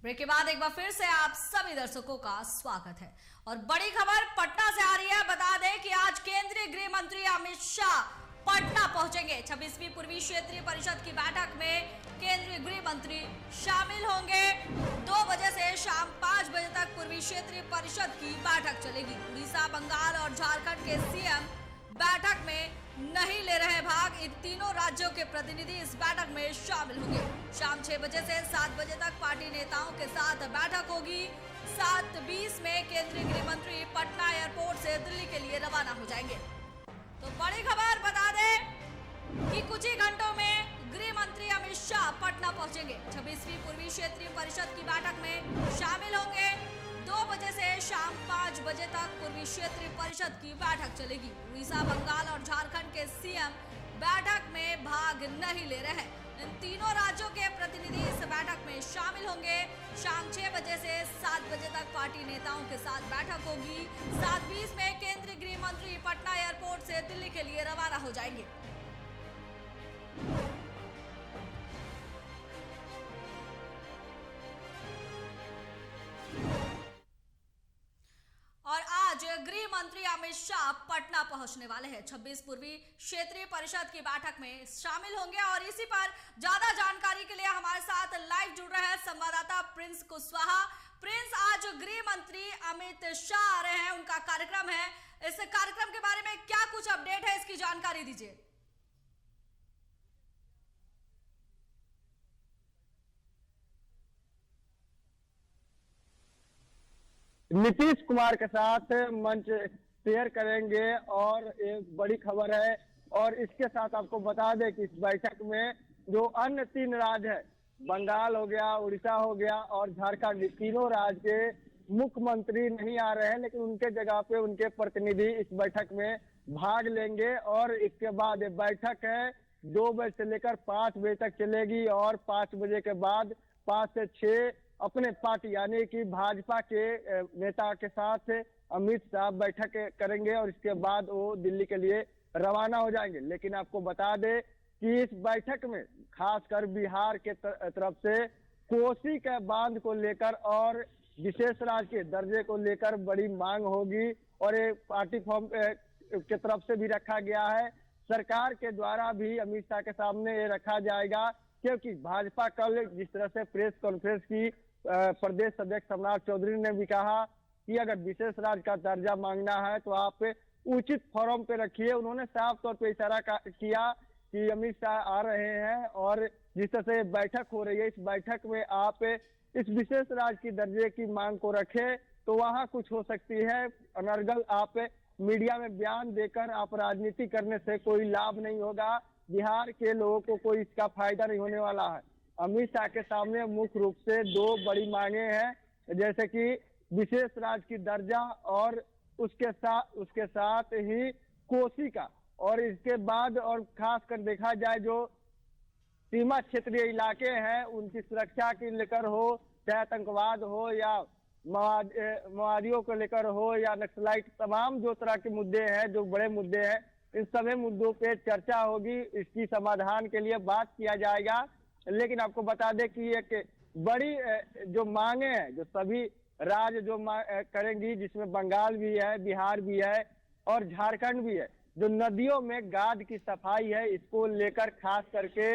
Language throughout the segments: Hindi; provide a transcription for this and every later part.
ब्रेक के बाद एक बार फिर से आप सभी दर्शकों का स्वागत है और बड़ी खबर पटना से आ रही है। बता दें कि आज केंद्रीय गृह मंत्री अमित शाह पटना पहुंचेंगे। 26वीं पूर्वी क्षेत्रीय परिषद की बैठक में केंद्रीय गृह मंत्री शामिल होंगे। 2 बजे से शाम 5 बजे तक पूर्वी क्षेत्रीय परिषद की बैठक चलेगी। उड़ीसा, बंगाल और झारखंड के सीएम बैठक में नहीं ले रहे भाग। इन तीनों राज्यों के प्रतिनिधि इस बैठक में शामिल होंगे। शाम 6 बजे से 7 बजे तक पार्टी नेताओं के साथ बैठक होगी। 7:20 में केंद्रीय गृह मंत्री पटना एयरपोर्ट से दिल्ली के लिए रवाना हो जाएंगे। तो बड़ी खबर बता दें कि कुछ ही घंटों में गृह मंत्री अमित शाह पटना पहुंचेंगे। 26वीं पूर्वी क्षेत्रीय परिषद की बैठक में शामिल होंगे। 2 बजे से शाम 5 बजे तक पूर्वी क्षेत्रीय परिषद की बैठक चलेगी। उड़ीसा, बंगाल और झारखंड के सीएम बैठक में भाग नहीं ले रहे हैं। इन तीनों राज्यों के प्रतिनिधि इस बैठक में शामिल होंगे। शाम 6 बजे से 7 बजे तक पार्टी नेताओं के साथ बैठक होगी। 7:20 में केंद्रीय गृह मंत्री पटना एयरपोर्ट से दिल्ली के लिए रवाना हो जाएंगे। और आज गृह मंत्री अमित शाह पटना पहुंचने वाले हैं। 26 पूर्वी क्षेत्रीय परिषद की बैठक में शामिल होंगे और इसी पर ज्यादा जानकारी के लिए हमारे साथ लाइव जुड़ रहे हैं संवाददाता प्रिंस कुशवाहा। प्रिंस, आज गृह मंत्री अमित शाह आ रहे हैं, उनका कार्यक्रम है। इस कार्यक्रम के बारे में क्या कुछ अपडेट है, इसकी जानकारी दीजिए। नीतीश कुमार के साथ मंच शेयर करेंगे और एक बड़ी खबर है। और इसके साथ आपको बता दें कि इस बैठक में जो अन्य 3 राज्य है, बंगाल हो गया, उड़ीसा हो गया और झारखंड, तीनों राज्य के मुख्यमंत्री नहीं आ रहे हैं, लेकिन उनके जगह पे उनके प्रतिनिधि इस बैठक में भाग लेंगे। और इसके बाद ये बैठक है 2 बजे से लेकर 5 बजे तक चलेगी और 5 बजे के बाद 5 से 6 अपने पार्टी यानी कि भाजपा के नेता के साथ अमित शाह बैठक करेंगे और इसके बाद वो दिल्ली के लिए रवाना हो जाएंगे। लेकिन आपको बता दें कि इस बैठक में खासकर बिहार के तरफ से कोसी के बांध को लेकर और विशेष राज्य के दर्जे को लेकर बड़ी मांग होगी और ये पार्टी फॉर्म के तरफ से भी रखा गया है। सरकार के द्वारा भी अमित शाह के सामने ये रखा जाएगा, क्योंकि भाजपा कल जिस तरह से प्रेस कॉन्फ्रेंस की प्रदेश अध्यक्ष सम्राट चौधरी ने भी कहा कि अगर विशेष राज्य का दर्जा मांगना है तो आप उचित फोरम पे रखिए। उन्होंने साफ तौर पे इशारा किया कि अमित शाह आ रहे हैं और जिस तरह से बैठक हो रही है, इस बैठक में आप इस विशेष राज्य की दर्जे की मांग को रखें तो वहां कुछ हो सकती है। अनर्गल आप मीडिया में बयान देकर आप राजनीति करने से कोई लाभ नहीं होगा। बिहार के लोगों को कोई इसका फायदा नहीं होने वाला है। अमित शाह के सामने मुख्य रूप से 2 बड़ी मांगे हैं, जैसे कि विशेष राज्य की दर्जा और उसके साथ ही कोसी का, और इसके बाद और खास कर देखा जाए जो सीमा क्षेत्रीय इलाके हैं उनकी सुरक्षा के लेकर हो, चाहे आतंकवाद हो या माओवादियों को लेकर हो या नक्सलाइट, तमाम जो तरह के मुद्दे हैं, जो बड़े मुद्दे हैं, इन सभी मुद्दों पे चर्चा होगी। इसकी समाधान के लिए बात किया जाएगा। लेकिन आपको बता दें कि एक बड़ी जो मांगे हैं, जो सभी राज्य जो करेंगी, जिसमें बंगाल भी है, बिहार भी है और झारखंड भी है, जो नदियों में गाद की सफाई है, इसको लेकर खास करके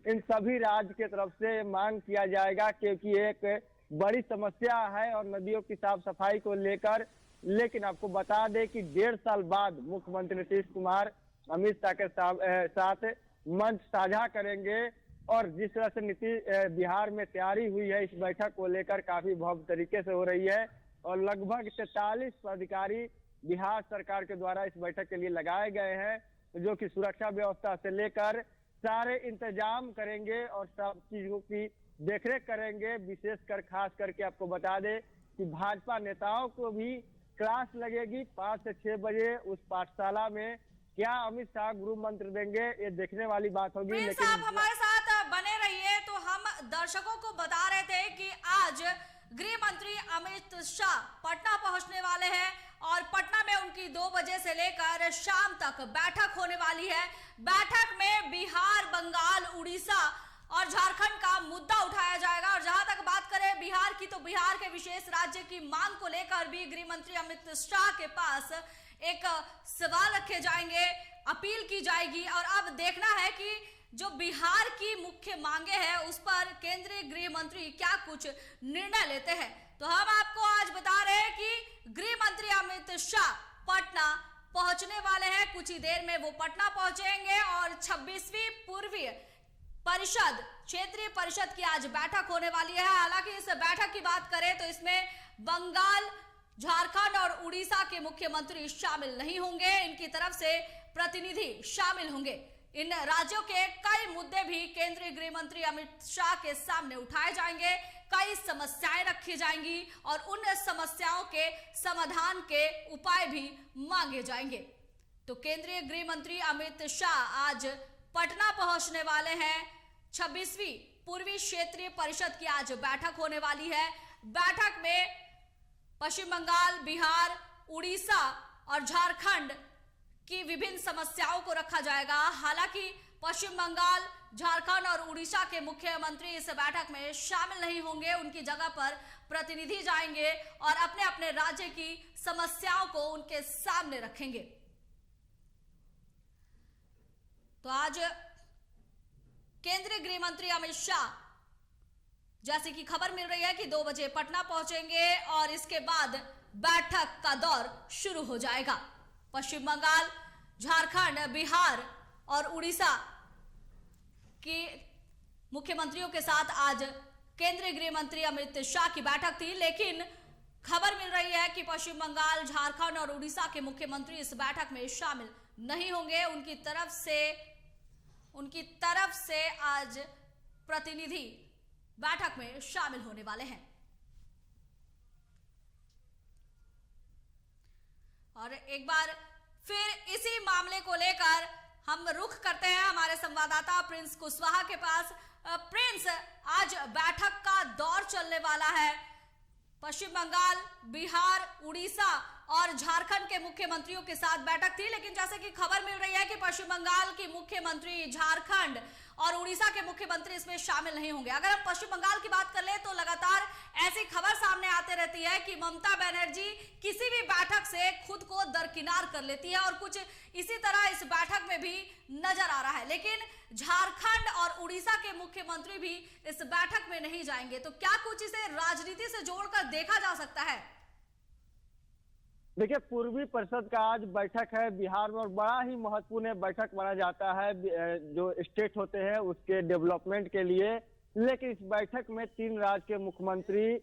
इन सभी राज्य के तरफ से मांग किया जाएगा, क्योंकि एक बड़ी समस्या है और नदियों की साफ सफाई को लेकर। लेकिन आपको बता दें कि 1.5 साल बाद मुख्यमंत्री नीतीश कुमार अमित शाह के साथ मंच साझा करेंगे और जिस तरह से बिहार में तैयारी हुई है इस बैठक को लेकर काफी भव्य तरीके से हो रही है और लगभग 43 अधिकारी बिहार सरकार के द्वारा इस बैठक के लिए लगाए गए हैं, जो कि सुरक्षा व्यवस्था से लेकर सारे इंतजाम करेंगे और सब चीजों की देखरेख करेंगे। विशेषकर खास करके आपको बता दें कि भाजपा नेताओं को भी क्लास लगेगी 5 से 6 बजे उस पाठशाला में। क्या अमित शाह गृह मंत्र देंगे, ये देखने वाली बात होगी। लेकिन आप हमारे साथ बने रहिए। तो हम दर्शकों को बता रहे थे कि आज गृह मंत्री अमित शाह पटना पहुंचने वाले हैं और पटना में उनकी 2 बजे से लेकर शाम तक बैठक होने वाली है। बैठक में बिहार, बंगाल, उड़ीसा और झारखंड का मुद्दा उठाया जाएगा। और जहां तक बात करें बिहार की, तो बिहार के विशेष राज्य की मांग को लेकर भी गृह मंत्री अमित शाह के पास एक सवाल रखे जाएंगे, अपील की जाएगी। और अब देखना है कि जो बिहार की मुख्य मांगे हैं उस पर केंद्रीय गृह मंत्री क्या कुछ निर्णय लेते हैं। तो हम आपको आज बता रहे हैं कि गृह मंत्री अमित शाह पटना पहुंचने वाले हैं। कुछ ही देर में वो पटना पहुंचेंगे और 26वीं पूर्वी परिषद, क्षेत्रीय परिषद की आज बैठक होने वाली है। हालांकि इस बैठक की बात करें तो इसमें बंगाल, झारखंड और उड़ीसा के मुख्यमंत्री शामिल नहीं होंगे, इनकी तरफ से प्रतिनिधि शामिल होंगे। इन राज्यों के कई मुद्दे भी केंद्रीय गृह मंत्री अमित शाह के सामने उठाए जाएंगे, कई समस्याएं रखी जाएंगी और उन समस्याओं के समाधान के उपाय भी मांगे जाएंगे। तो केंद्रीय गृह मंत्री अमित शाह आज पटना पहुंचने वाले हैं। 26वीं पूर्वी क्षेत्रीय परिषद की आज बैठक होने वाली है। बैठक में पश्चिम बंगाल, बिहार, उड़ीसा और झारखंड की विभिन्न समस्याओं को रखा जाएगा। हालांकि पश्चिम बंगाल, झारखंड और उड़ीसा के मुख्यमंत्री इस बैठक में शामिल नहीं होंगे, उनकी जगह पर प्रतिनिधि जाएंगे और अपने अपने राज्य की समस्याओं को उनके सामने रखेंगे। तो आज केंद्रीय गृह मंत्री अमित शाह, जैसे कि खबर मिल रही है कि 2 बजे पटना पहुंचेंगे और इसके बाद बैठक का दौर शुरू हो जाएगा। पश्चिम बंगाल, झारखंड, बिहार और उड़ीसा की मुख्यमंत्रियों के साथ आज केंद्रीय गृह मंत्री अमित शाह की बैठक थी, लेकिन खबर मिल रही है कि पश्चिम बंगाल, झारखंड और उड़ीसा के मुख्यमंत्री इस बैठक में शामिल नहीं होंगे। उनकी तरफ से आज प्रतिनिधि बैठक में शामिल होने वाले हैं। और एक बार फिर इसी मामले को लेकर हम रुख करते हैं हमारे संवाददाता प्रिंस कुशवाहा के पास। प्रिंस, आज बैठक का दौर चलने वाला है। पश्चिम बंगाल, बिहार, उड़ीसा और झारखंड के मुख्यमंत्रियों के साथ बैठक थी, लेकिन जैसे कि खबर मिल रही है कि पश्चिम बंगाल की मुख्यमंत्री, झारखंड और उड़ीसा के मुख्यमंत्री इसमें शामिल नहीं होंगे। अगर हम पश्चिम बंगाल की बात कर ले तो लगातार ऐसी खबर सामने आते रहती है कि ममता बनर्जी किसी भी बैठक से खुद को दरकिनार कर लेती है और कुछ इसी तरह इस बैठक में भी नजर आ रहा है। लेकिन झारखंड और उड़ीसा के मुख्यमंत्री भी इस बैठक में नहीं जाएंगे, तो क्या कुछ इसे राजनीति से जोड़कर देखा जा सकता है? देखिए, पूर्वी परिषद का आज बैठक है बिहार में और बड़ा ही महत्वपूर्ण बैठक माना जाता है जो स्टेट होते हैं उसके डेवलपमेंट के लिए। लेकिन इस बैठक में 3 राज्य के मुख्यमंत्री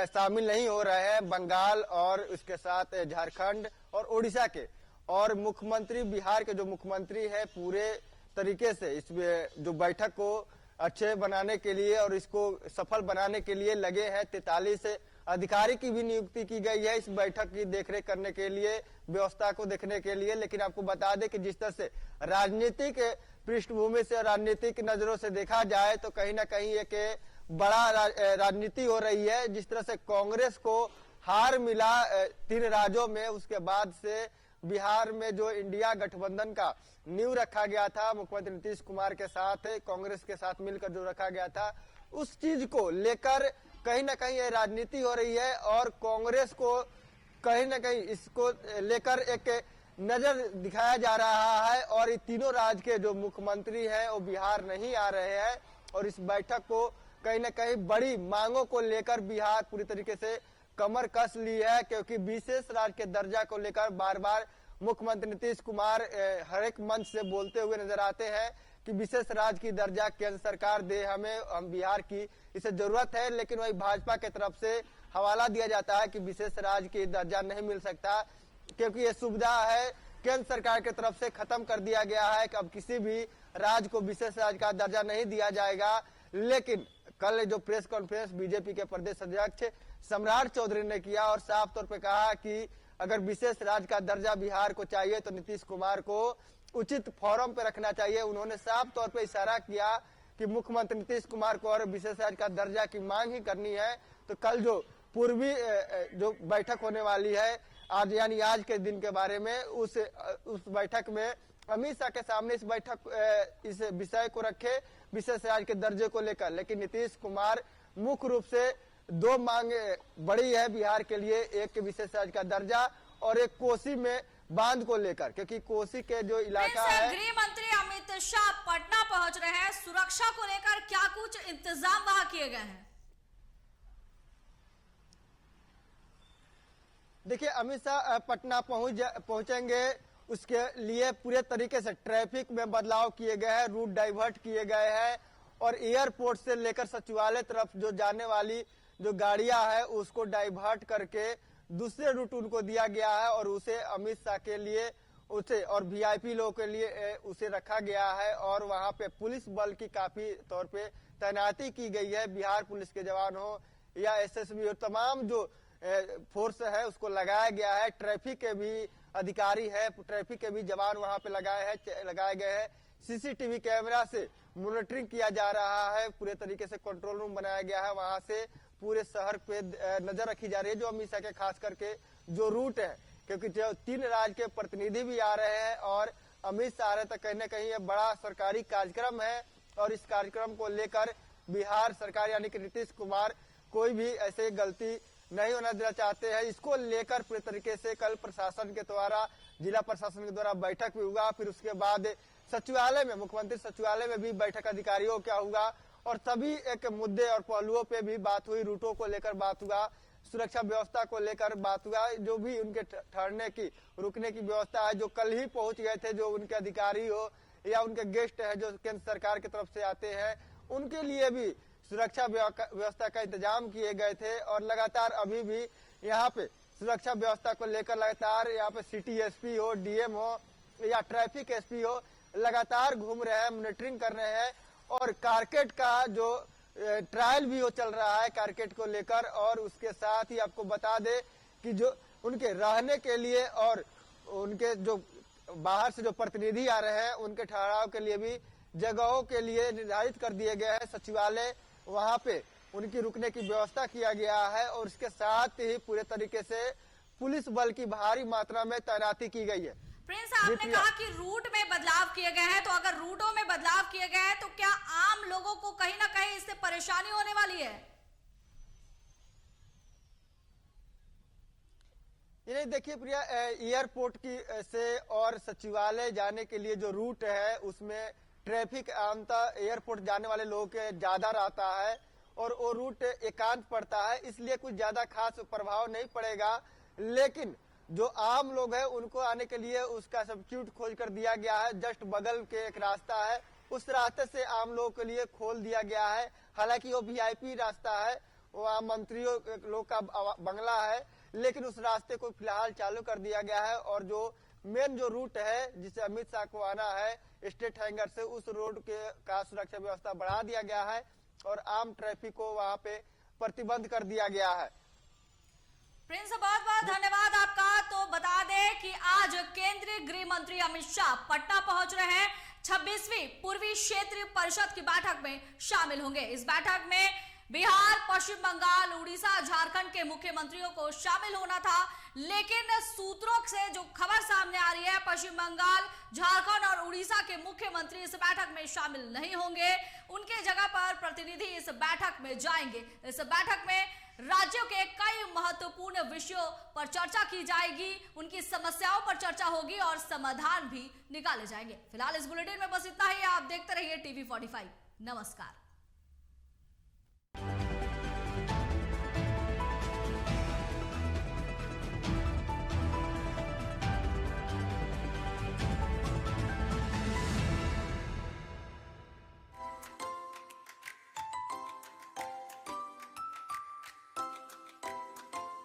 शामिल नहीं हो रहे हैं, बंगाल और उसके साथ झारखंड और उड़ीसा के। और मुख्यमंत्री, बिहार के जो मुख्यमंत्री है, पूरे तरीके से इस जो बैठक को अच्छे बनाने के लिए और इसको सफल बनाने के लिए लगे हैं। 43 अधिकारी की भी नियुक्ति की गई है इस बैठक की देखरेख करने के लिए, व्यवस्था को देखने के लिए। लेकिन आपको बता दें कि जिस तरह से राजनीतिक पृष्ठभूमि से, राजनीतिक नजरों से देखा जाए तो कहीं ना कहीं एक बड़ा राजनीति हो रही है। जिस तरह से कांग्रेस को हार मिला 3 राज्यों में, उसके बाद से बिहार में जो इंडिया गठबंधन का नींव रखा गया था मुख्यमंत्री नीतीश कुमार के साथ, कांग्रेस के साथ मिलकर जो रखा गया था, उस चीज को लेकर कहीं ना कहीं ये राजनीति हो रही है। और कांग्रेस को कहीं ना कहीं इसको लेकर एक नजर दिखाया जा रहा है। और ये तीनों राज्य के जो मुख्यमंत्री हैं वो बिहार नहीं आ रहे हैं और इस बैठक को कहीं ना कहीं बड़ी मांगों को लेकर बिहार पूरी तरीके से कमर कस ली है, क्योंकि विशेष राज्य के दर्जा को लेकर बार बार मुख्यमंत्री नीतीश कुमार हर एक मंच से बोलते हुए नजर आते हैं कि विशेष राज्य की दर्जा केंद्र सरकार दे हमें, हम बिहार की इसे जरूरत है। लेकिन वही भाजपा के तरफ से हवाला दिया जाता है कि विशेष राज्य की दर्जा नहीं मिल सकता, क्योंकि ये सुविधा है केंद्र सरकार की तरफ से खत्म कर दिया गया है कि अब किसी भी राज्य को विशेष राज्य का दर्जा नहीं दिया जाएगा। लेकिन कल जो प्रेस कॉन्फ्रेंस बीजेपी के प्रदेश अध्यक्ष सम्राट चौधरी ने किया और साफ तौर पे कहा कि अगर विशेष राज्य का दर्जा बिहार को चाहिए तो नीतीश कुमार को उचित फोरम पे रखना चाहिए। उन्होंने साफ तौर पे इशारा किया कि मुख्यमंत्री नीतीश कुमार को और विशेष राज्य का दर्जा की मांग ही करनी है। तो कल जो पूर्वी जो बैठक होने वाली है आज, यानी आज के दिन के बारे में, उस बैठक में अमित शाह के सामने इस विषय को रखे, विशेष राज्य के दर्जे को लेकर। लेकिन नीतीश कुमार मुख्य रूप से दो मांगे बड़ी है बिहार के लिए, एक विशेष राज्य का दर्जा और एक कोसी में बांध को लेकर, क्योंकि कोसी के जो इलाका है। गृह मंत्री अमित शाह पटना पहुंच रहे हैं, सुरक्षा को लेकर क्या कुछ इंतजाम वहां किए गए हैं? देखिए, अमित शाह पटना पहुंचेंगे, उसके लिए पूरे तरीके से ट्रैफिक में बदलाव किए गए हैं, रूट डाइवर्ट किए गए हैं और एयरपोर्ट से लेकर सचिवालय तरफ जो जाने वाली जो गाड़ियां है उसको डाइवर्ट करके दूसरे रूट उनको दिया गया है और उसे अमित शाह के लिए उसे और वीआईपी लोगों के लिए उसे रखा गया है। और वहां पे पुलिस बल की काफी तौर पे तैनाती की गई है, बिहार पुलिस के जवान हो या एसएसबी हो, तमाम जो फोर्स है उसको लगाया गया है। ट्रैफिक के भी अधिकारी है, ट्रैफिक के भी जवान वहां पे लगाए गए हैं। सीसीटीवी कैमरा से मॉनिटरिंग किया जा रहा है, पूरे तरीके से कंट्रोल रूम बनाया गया है, वहां से पूरे शहर पे नजर रखी जा रही है। जो अमित शाह के खास करके जो रूट है, क्योंकि जो 3 राज्य के प्रतिनिधि भी आ रहे हैं और अमित शाह आ रहे, तो कहीं न कहीं ये बड़ा सरकारी कार्यक्रम है और इस कार्यक्रम को लेकर बिहार सरकार यानी कि नीतीश कुमार कोई भी ऐसे गलती नहीं होना देना चाहते हैं। इसको लेकर पूरे तरीके से कल प्रशासन के द्वारा, जिला प्रशासन के द्वारा बैठक भी हुआ, फिर उसके बाद सचिवालय में, मुख्यमंत्री सचिवालय में भी बैठक अधिकारियों क्या हुआ और सभी एक मुद्दे और पहलुओं पे भी बात हुई, रूटों को लेकर बात हुआ, सुरक्षा व्यवस्था को लेकर बात हुआ, जो भी उनके ठहरने की रुकने की व्यवस्था है, जो कल ही पहुंच गए थे, जो उनके अधिकारी हो या उनके गेस्ट है जो केंद्र सरकार की तरफ से आते हैं, उनके लिए भी सुरक्षा व्यवस्था का इंतजाम किए गए थे। और लगातार अभी भी यहाँ पे सुरक्षा व्यवस्था को लेकर लगातार यहाँ पे सिटी एसपी हो, डीएम हो या ट्रैफिक एसपी हो, लगातार घूम रहे हैं, मॉनिटरिंग कर रहे हैं। और कारकेट का जो ट्रायल भी वो चल रहा है कारकेट को लेकर। और उसके साथ ही आपको बता दे कि जो उनके रहने के लिए और उनके जो बाहर से जो प्रतिनिधि आ रहे हैं उनके ठहराव के लिए भी जगहों के लिए निर्धारित कर दिए गए हैं सचिवालय, वहां पे उनकी रुकने की व्यवस्था किया गया है। और इसके साथ ही पूरे तरीके से पुलिस बल की भारी मात्रा में तैनाती की गई है। प्रिंस, आपने कहा कि रूट में बदलाव किए गए हैं, तो अगर रूटों में बदलाव किए गए हैं तो क्या आम लोगों को कहीं ना कहीं इससे परेशानी होने वाली है? ये नहीं, देखिए प्रिया, एयरपोर्ट की से और सचिवालय जाने के लिए जो रूट है उसमें ट्रैफिक आमतः एयरपोर्ट जाने वाले लोगों के ज्यादा रहता है और वो रूट एकांत पड़ता है, इसलिए कुछ ज्यादा खास प्रभाव नहीं पड़ेगा। लेकिन जो आम लोग हैं उनको आने के लिए उसका सब्स्टिट्यूट खोज कर दिया गया है। जस्ट बगल के एक रास्ता है, उस रास्ते से आम लोगों के लिए खोल दिया गया है। हालांकि वो वीआईपी रास्ता है, वहाँ मंत्रियों लोग का बंगला है, लेकिन उस रास्ते को फिलहाल चालू कर दिया गया है। और जो मेन जो रूट है जिसे अमित शाह को आना है स्टेट हैंगर से, उस रोड के का सुरक्षा व्यवस्था बढ़ा दिया गया है और आम ट्रैफिक को वहाँ पे प्रतिबंध कर दिया गया है। प्रिंस, बहुत बहुत धन्यवाद आपका। तो बता दें कि आज केंद्रीय गृह मंत्री अमित शाह पटना पहुंच रहे हैं, 26वीं पूर्वी क्षेत्रीय परिषद की बैठक में शामिल होंगे। इस बैठक में बिहार, पश्चिम बंगाल, उड़ीसा, झारखंड के मुख्यमंत्रियों को शामिल होना था, लेकिन सूत्रों से जो खबर सामने आ रही है, पश्चिम बंगाल, झारखंड और उड़ीसा के मुख्यमंत्री इस बैठक में शामिल नहीं होंगे। उनके जगह पर प्रतिनिधि इस बैठक में जाएंगे। इस बैठक में राज्यों के कई महत्वपूर्ण विषयों पर चर्चा की जाएगी, उनकी समस्याओं पर चर्चा होगी और समाधान भी निकाले जाएंगे। फिलहाल इस बुलेटिन में बस इतना ही। आप देखते रहिए TV45। नमस्कार।